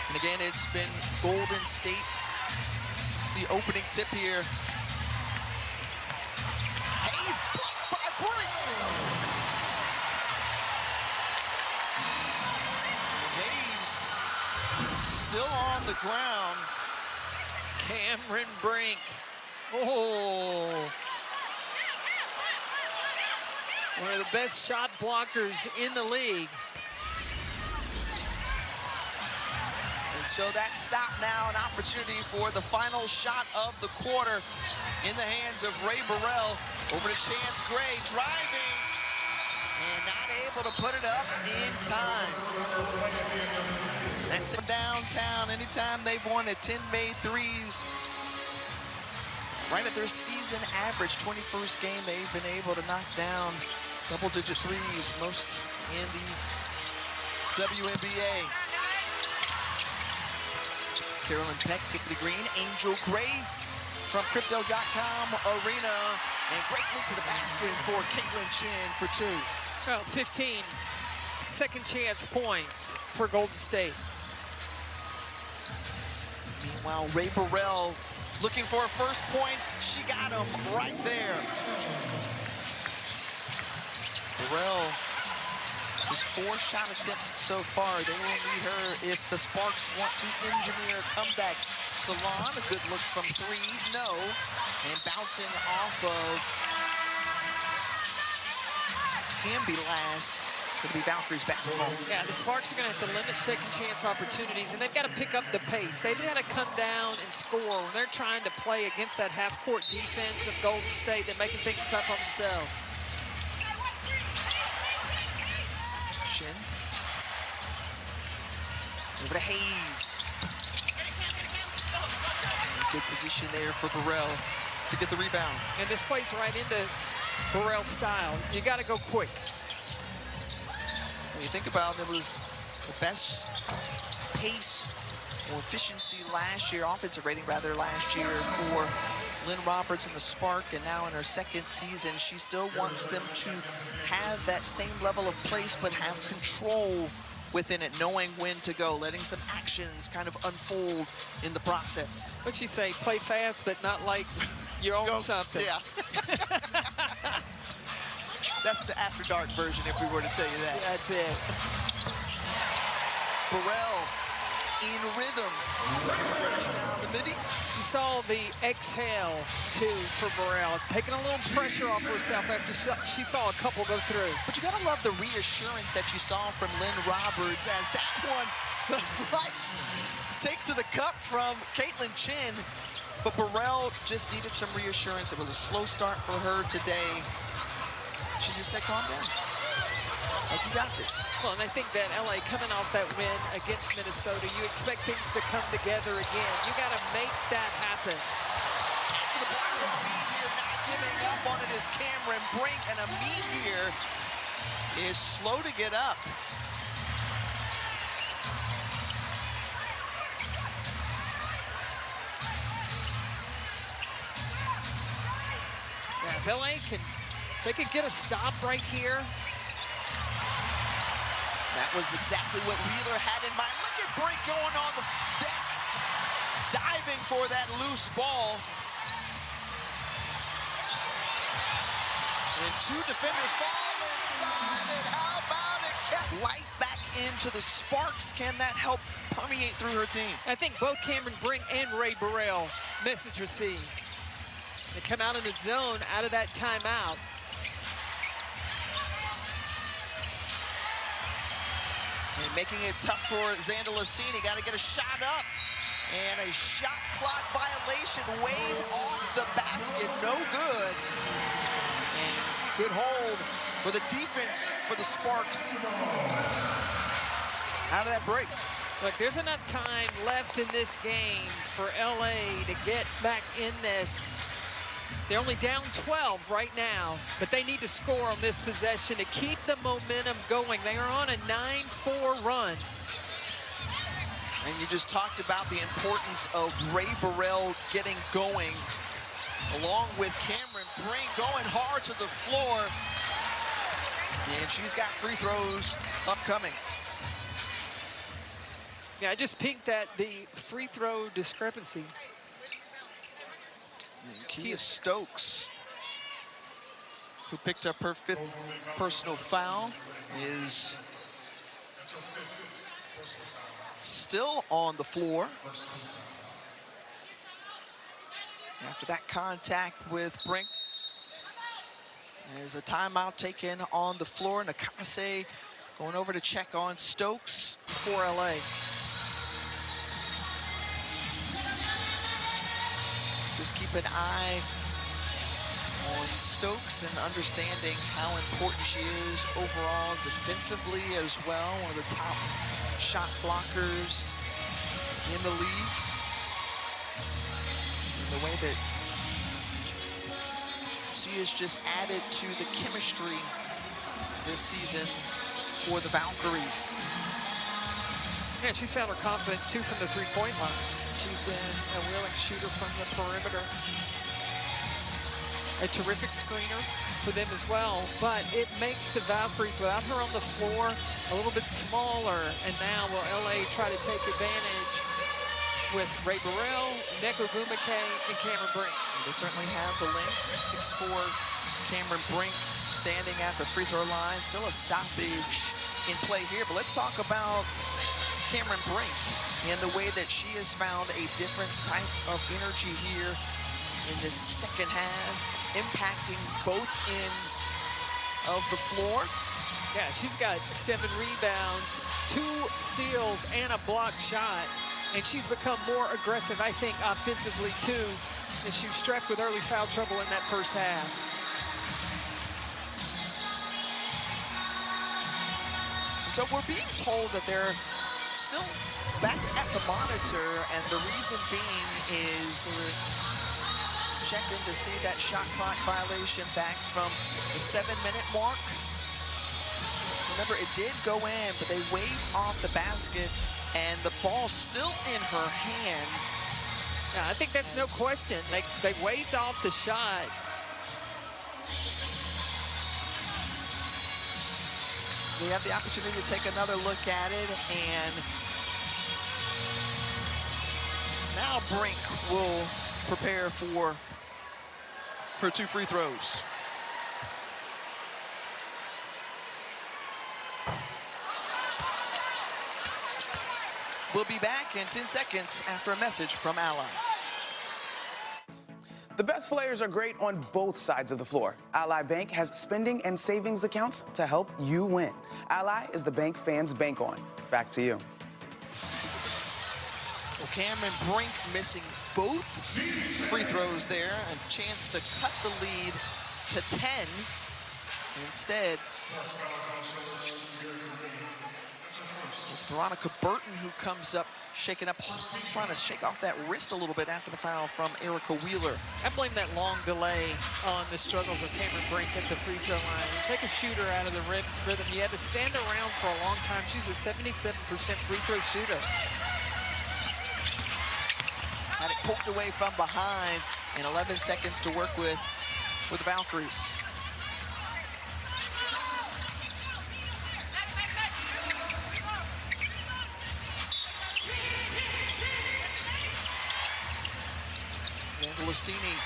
And again, it's been Golden State since the opening tip here. Hayes blocked by Brink. Hayes still on the ground. Cameron Brink. Oh. One of the best shot blockers in the league. And so that stop now, an opportunity for the final shot of the quarter in the hands of Ray Burrell. Over to Chance Gray, driving, and not able to put it up in time. That's it downtown. Anytime they've won at 10 made threes, right at their season average, 21st game, they've been able to knock down double-digit threes, most in the WNBA. Carolyn Peck, Tiffany Green, Angel Gray from Crypto.com Arena, and great lead to the basket for Caitlin Chin for two. Well, 15 second chance points for Golden State. Meanwhile, Ray Burrell looking for her first points. She got them right there. Burrell Just 4 shot attempts so far. They will need her if the Sparks want to engineer a comeback. Salon, a good look from 3, no. And bouncing off of Hamby last. It's going to be Valkyries basketball. Yeah, the Sparks are going to have to limit second chance opportunities, and they've got to pick up the pace. They've got to come down and score when they're trying to play against that half-court defense of Golden State. They're making things tough on themselves. Chin. Over to Hayes. Good position there for Burrell to get the rebound. And this plays right into Burrell's style. You got to go quick. When you think about it, was the best pace or efficiency last year, offensive rating rather, last year for Lynn Roberts and the Spark, and now in her 2nd season, she still wants them to have that same level of place, but have control within it, knowing when to go, letting some actions kind of unfold in the process. What'd she say? Play fast, but not like you own something. Yeah. That's the after dark version, if we were to tell you that. That's it. Burrell in rhythm. Down the midi. You saw the exhale, too, for Burrell, taking a little pressure off herself after she saw a couple go through. But you gotta love the reassurance that you saw from Lynn Roberts as that one, the lights take to the cup from Caitlin Chin. But Burrell just needed some reassurance. It was a slow start for her today. She just said, calm down. Like, you got this. Well, and I think that LA coming off that win against Minnesota, you expect things to come together again. You got to make that happen. The Blackhawk lead here, not giving up on it is Cameron Brink, and Amit here is slow to get up. Yeah, if LA they could get a stop right here. That was exactly what Wheeler had in mind. Look at Brink going on the deck, diving for that loose ball. And 2 defenders fall inside, and how about it? Kept life back into the Sparks. Can that help permeate through her team? I think both Cameron Brink and Ray Burrell, message received. They come out in the zone out of that timeout. And making it tough for Xander Lassini. Got to get a shot up. And a shot clock violation waved off the basket. No good. And good hold for the defense for the Sparks. Out of that break. Look, there's enough time left in this game for LA to get back in this. They're only down 12 right now, but they need to score on this possession to keep the momentum going. They are on a 9-4 run. And you just talked about the importance of Ray Burrell getting going, along with Cameron Brink going hard to the floor. And she's got free throws upcoming. Yeah, I just peeked at the free throw discrepancy. And Kia Stokes, who picked up her 5th personal foul, is still on the floor. After that contact with Brink, there's a timeout taken on the floor. Nakase going over to check on Stokes for LA. Just keep an eye on Stokes and understanding how important she is overall defensively as well. One of the top shot blockers in the league. And the way that she has just added to the chemistry this season for the Valkyries. Yeah, she's found her confidence too from the three-point line. She's been a willing shooter from the perimeter. A terrific screener for them as well, but it makes the Valkyries, without her on the floor, a little bit smaller. And now will LA try to take advantage with Ray Burrell, Neko Gumake, and Cameron Brink. They certainly have the length. 6'4" Cameron Brink standing at the free throw line. Still a stoppage in play here, but let's talk about Cameron Brink and the way that she has found a different type of energy here in this second half, impacting both ends of the floor. Yeah, she's got 7 rebounds, 2 steals, and a block shot. And she's become more aggressive, I think, offensively, too. And she was strapped with early foul trouble in that first half. So we're being told that they're still back at the monitor, and the reason being is they're checking to see that shot clock violation back from the 7-minute mark. Remember, it did go in, but they waved off the basket, and the ball's still in her hand. Yeah, I think that's no question. They waved off the shot. We have the opportunity to take another look at it, and now Brink will prepare for her 2 free throws. We'll be back in 10 seconds after a message from Ally. The best players are great on both sides of the floor. Ally Bank has spending and savings accounts to help you win. Ally is the bank fans bank on. Back to you. Well, Cameron Brink missing both free throws there. A chance to cut the lead to 10. Instead, it's Veronica Burton who comes up, shaking up, just trying to shake off that wrist a little bit after the foul from Erica Wheeler. I blame that long delay on the struggles of Cameron Brink at the free throw line. You take a shooter out of the rhythm. You had to stand around for a long time. She's a 77% free throw shooter. Had it poked away from behind, and 11 seconds to work with the Valkyries. Lucini.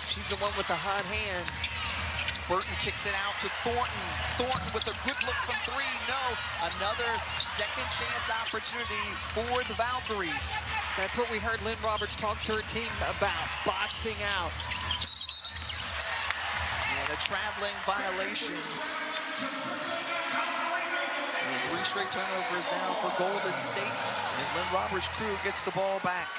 She's the one with the hot hand. Burton kicks it out to Thornton. Thornton with a good look from 3. No, another second chance opportunity for the Valkyries. That's what we heard Lynn Roberts talk to her team about, boxing out. And a traveling violation. And 3 straight turnovers now for Golden State as Lynn Roberts' crew gets the ball back.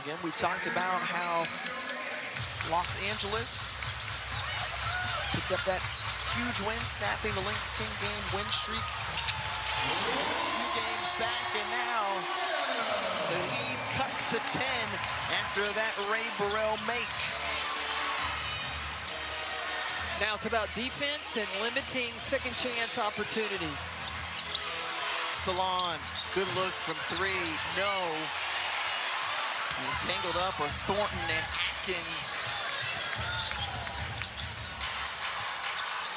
Again, we've talked about how Los Angeles picked up that huge win, snapping the Lynx 10-game win streak. A few games back, and now the lead cut to 10 after that Ray Burrell make. Now it's about defense and limiting second chance opportunities. Salon, good look from 3, no. And tangled up are Thornton and Atkins.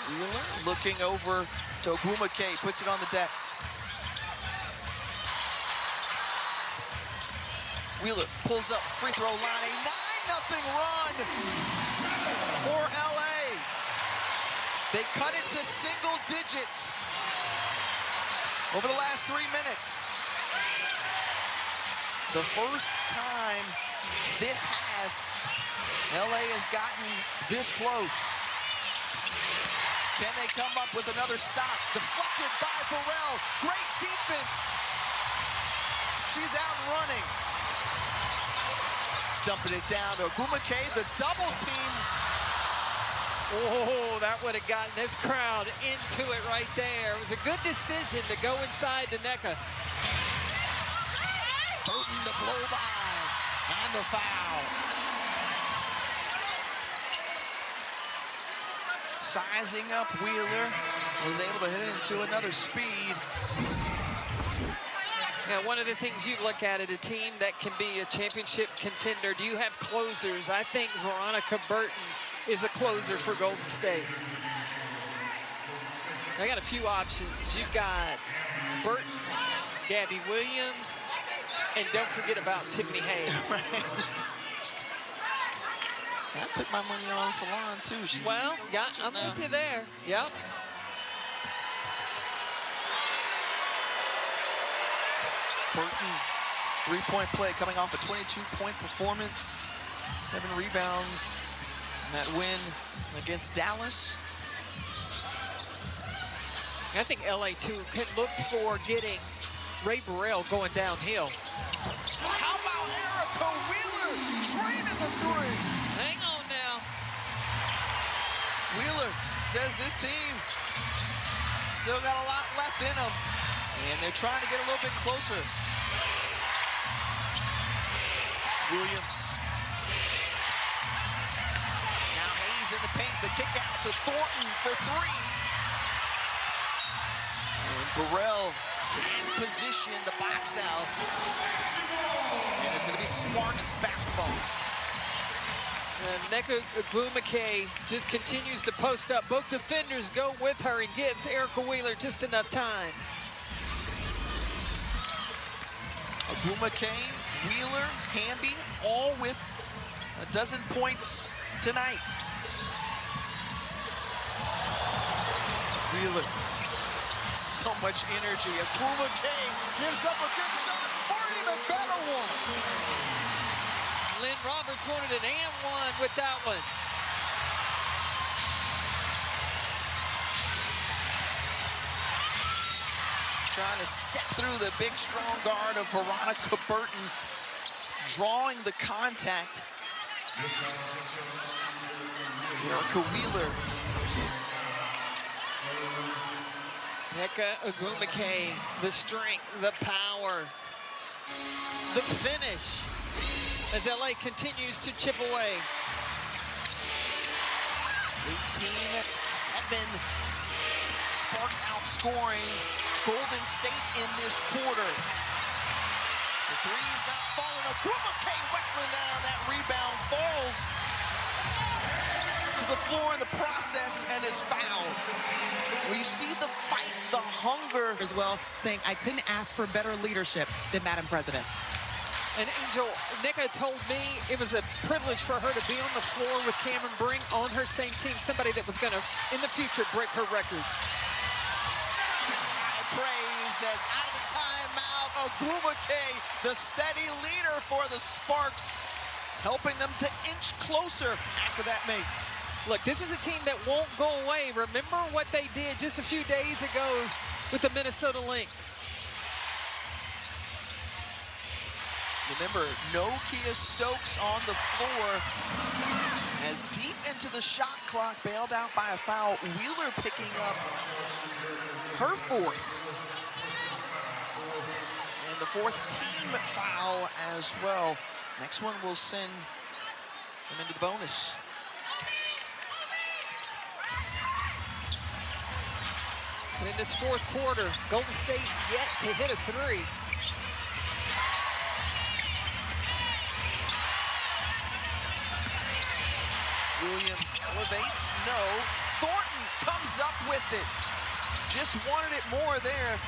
Wheeler looking over to Ogumake, puts it on the deck. Wheeler pulls up, free throw line, a 9-0 run for LA. They cut it to single digits over the last 3 minutes. The first time this half, LA has gotten this close. Can they come up with another stop? Deflected by Burrell. Great defense. She's out and running. Dumping it down to Ogumake, the double team. Oh, that would have gotten this crowd into it right there. It was a good decision to go inside to Nneka. Burton the blow by and the foul. Sizing up Wheeler, was able to hit it into another speed. Now, one of the things you look at a team that can be a championship contender, do you have closers? I think Veronica Burton is a closer for Golden State. I got a few options. You've got Burton, Gabby Williams, and don't forget about Tiffany Hayes. I put my money on Salon, too. Well, yeah, I'm with you there. Yep. Burton, three-point play coming off a 22-point performance, 7 rebounds in that win against Dallas. I think LA, too, can look for getting Ray Burrell going downhill. How about Erica Wheeler draining the three? Hang on now. Wheeler says this team still got a lot left in them, and they're trying to get a little bit closer. Williams. Now Hayes in the paint, the kick out to Thornton for 3. And Burrell in position, the box out. And it's going to be Sparks basketball. Nneka Ogwumike just continues to post up. Both defenders go with her and gives Erica Wheeler just enough time. Ogwumike, Wheeler, Hamby, all with a dozen points tonight. Wheeler, so much energy. Ogwumike gives up a good shot for an even better one. Lynn Roberts wanted an and one with that one. Trying to step through the big, strong guard of Veronica Burton, drawing the contact. Erica Wheeler. Nneka Ogwumike, the strength, the power, the finish as LA continues to chip away. 18-7. Sparks outscoring Golden State in this quarter. The three's not falling. Ogwumike whistling down. That rebound falls to the floor in the process and is fouled. Well, you see the fight, the hunger. As well, saying, I couldn't ask for better leadership than Madam President. And Angel, Nneka told me it was a privilege for her to be on the floor with Cameron Brink on her same team, somebody that was going to, in the future, break her records. High praise as out of the timeout, Ogwumike, the steady leader for the Sparks, helping them to inch closer after that make. Look, this is a team that won't go away. Remember what they did just a few days ago with the Minnesota Lynx. Remember, no Kia Stokes on the floor as deep into the shot clock, bailed out by a foul. Wheeler picking up her 4th. And the 4th team foul as well. Next one will send them into the bonus. And in this 4th quarter, Golden State yet to hit a 3. Williams elevates, no. Thornton comes up with it. Just wanted it more there.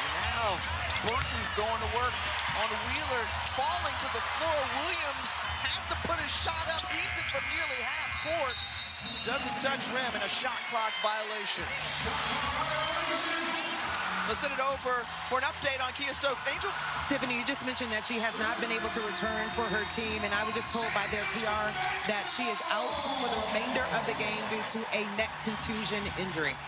And now Burton going to work on Wheeler, falling to the floor. Williams has to put his shot up, leaves it from nearly half court. Doesn't touch rim and a shot clock violation. Let's send it over for an update on Kia Stokes. Angel? Tiffany, you just mentioned that she has not been able to return for her team, and I was just told by their PR that she is out for the remainder of the game due to a neck contusion injury.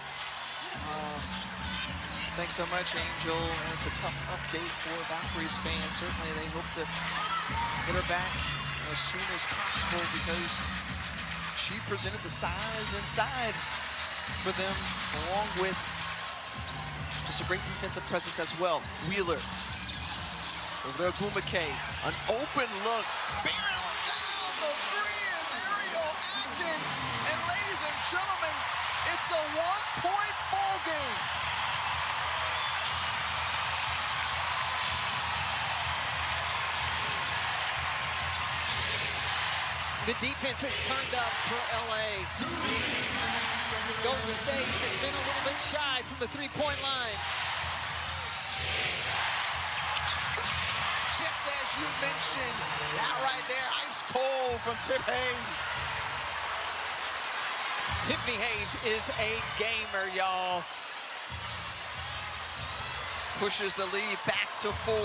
Thanks so much, Angel. And it's a tough update for Valkyries fans. Certainly they hope to get her back as soon as possible because she presented the size inside for them, along with just a great defensive presence as well. Wheeler over to Ogwumike, an open look, barreling down the three is Ariel Atkins. And ladies and gentlemen, it's a one-point ball game. The defense has turned up for LA. Golden State has been a little bit shy from the three-point line. Just as as you mentioned, that right there, ice cold from Tip Hayes. Tiffany Hayes is a gamer, y'all. Pushes the lead back to 4.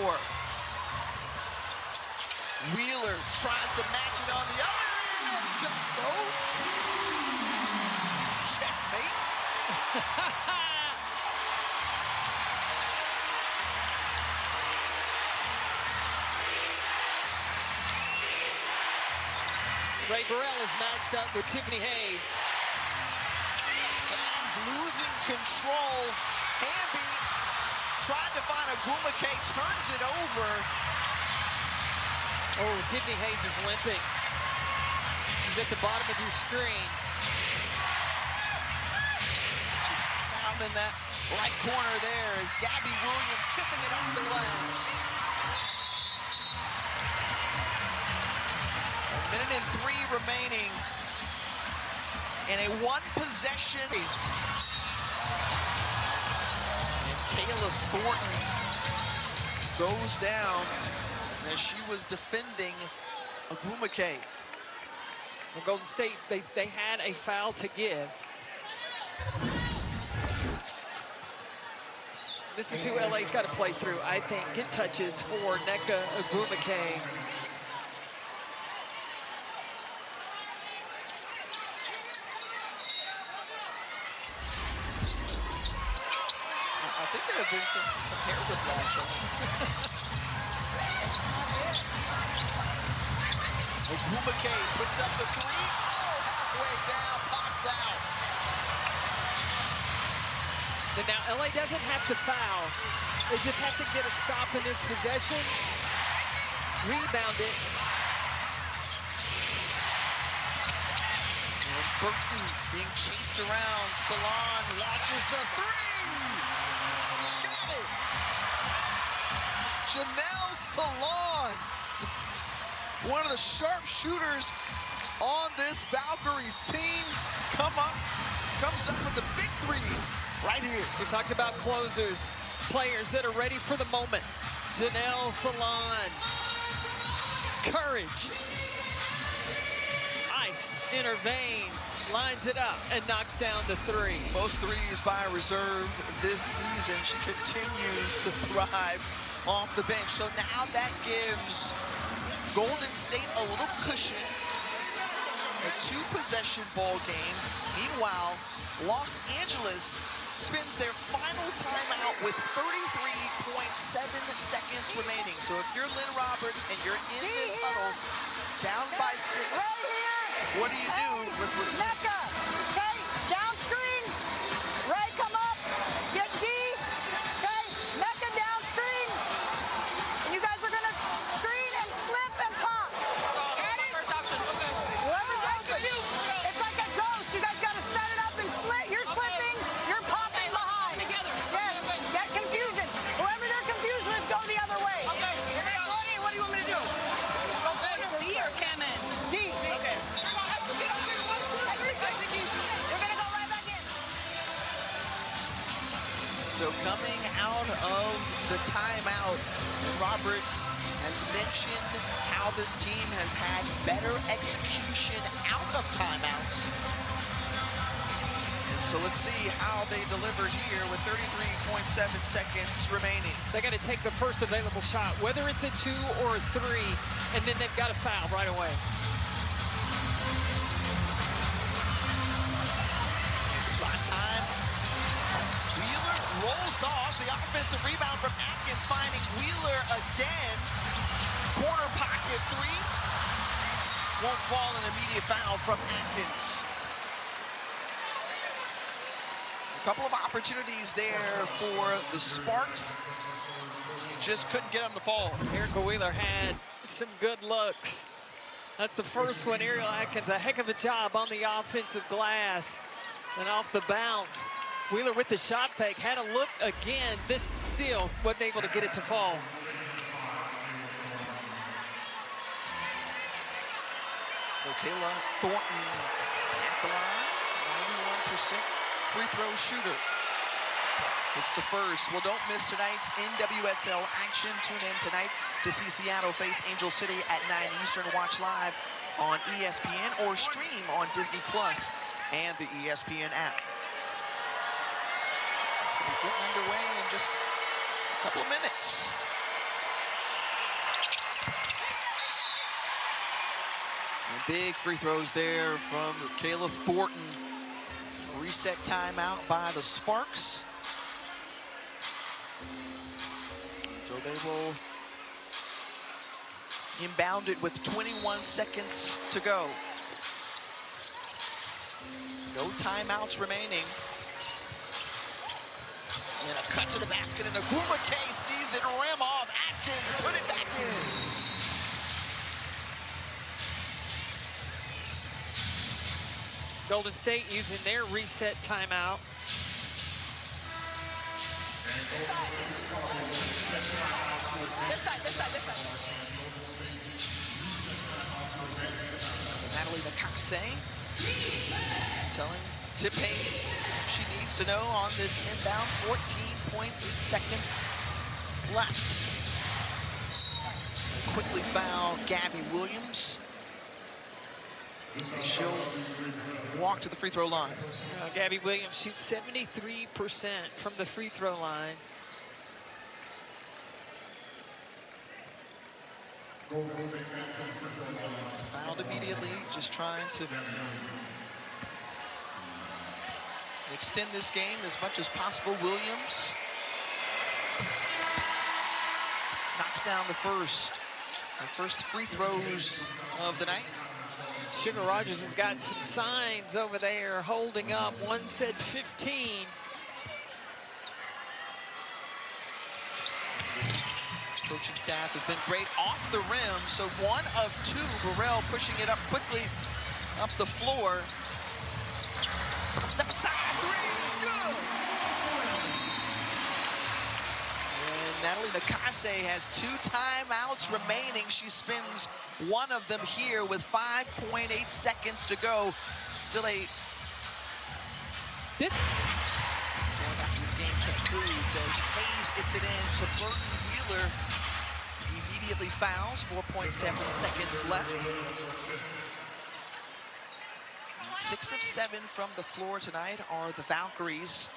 Wheeler tries to match it on the other end. Does so. Checkmate. Ray Burrell is matched up with Tiffany Hayes. Hayes losing control. Hamby tried to find a Gumake, turns it over. Oh, Tiffany Hayes is limping. She's at the bottom of your screen. She's down in that right corner there is Gabby Williams kissing it off the glass. 1:03 remaining in a one-possession. And Kayla Thornton goes down as she was defending a Gumake. Well, Golden State, they had a foul to give. This is who LA's got to play through, I think. Get touches for Nneka Ogwumike. I think there have been some hair whiplash. Ogwumike puts up the 3. Oh, halfway down, pops out. So now LA doesn't have to foul. They just have to get a stop in this possession. Rebound it. And Burton being chased around. Salon launches the 3. Got it. Janelle Salon, one of the sharpshooters on this Valkyries team, comes up with the big 3 right here. We talked about closers, players that are ready for the moment. Janelle Salon, courage, ice in her veins, lines it up and knocks down the 3. Most 3s by reserve this season. She continues to thrive off the bench. So now that gives Golden State a little cushion. A 2-possession ball game. Meanwhile, Los Angeles spends their final timeout with 33.7 seconds remaining. So if you're Lynn Roberts and you're in this huddle, down by 6, what do you do? Let's listen. Nneka, okay, down screen. Ray, come up. Get D. Okay, Nneka down screen. And you guys are gonna screen and slip and pop. First option. Okay. Whoever's open. It's like a ghost. You guys gotta set it up and slit. You're slipping. You're popping behind. Together. Yes. Get confusion. Whoever they're confused with, go the other way. Okay. Here we go. What do you want me to do? Go D or Cam in? D. Okay. So coming out of the timeout, Roberts has mentioned how this team has had better execution out of timeouts. And so let's see how they deliver here with 33.7 seconds remaining. They got to take the first available shot, whether it's a 2 or a 3, and then they've got to foul right away. Time. Wheeler rolls off. The offensive rebound from Atkins, finding Wheeler again. Corner pocket 3. Won't fall, an immediate foul from Atkins. A couple of opportunities there for the Sparks. Just couldn't get them to fall. Erica Wheeler had some good looks. That's the first one. Ariel Atkins, a heck of a job on the offensive glass. And off the bounce, Wheeler with the shot fake, had a look again. This still wasn't able to get it to fall. So Kayla Thornton at the line, 91% free throw shooter. It's the first. Well, don't miss tonight's NWSL action. Tune in tonight to see Seattle face Angel City at 9 Eastern. Watch live on ESPN or stream on Disney Plus and the ESPN app. It's going to be getting underway in just a couple of minutes. And big free throws there from Kayla Thornton. Reset timeout by the Sparks. So they will inbound it with 21 seconds to go. No timeouts remaining. And a cut to the basket, and Agumake sees it rim off. Atkins put it back in. Golden State using their reset timeout. This side. So Natalie Nakase telling Tip Hayes she needs to know on this inbound. 14.8 seconds left. Quickly foul Gabby Williams. She'll walk to the free throw line. Gabby Williams shoots 73% from the free throw line. Fouled immediately, just trying to extend this game as much as possible. Williams knocks down the first free throws of the night. Sugar Rogers has got some signs over there holding up. One said 15. Coaching staff has been great off the rim, so 1 of 2. Burrell pushing it up quickly up the floor. Step aside, 3 is good. And Natalie Nakase has 2 timeouts remaining. She spends 1 of them here with 5.8 seconds to go. Still a... This game concludes as Hayes gets it in to Burton Wheeler. He immediately fouls, 4.7 seconds left. And 6 of 7 from the floor tonight are the Valkyries.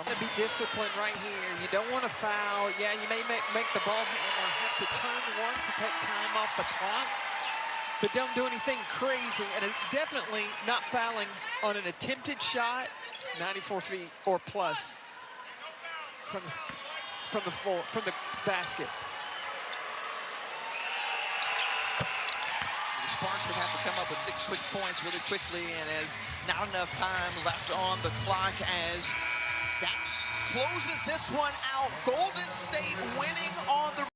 to be disciplined right here. You don't want to foul. Yeah, you may make the ball handler have to turn once to take time off the clock, but don't do anything crazy. And definitely not fouling on an attempted shot, 94 feet or plus from the basket. The Sparks would have to come up with 6 quick points really quickly, and as not enough time left on the clock as that closes this one out. Golden State winning on the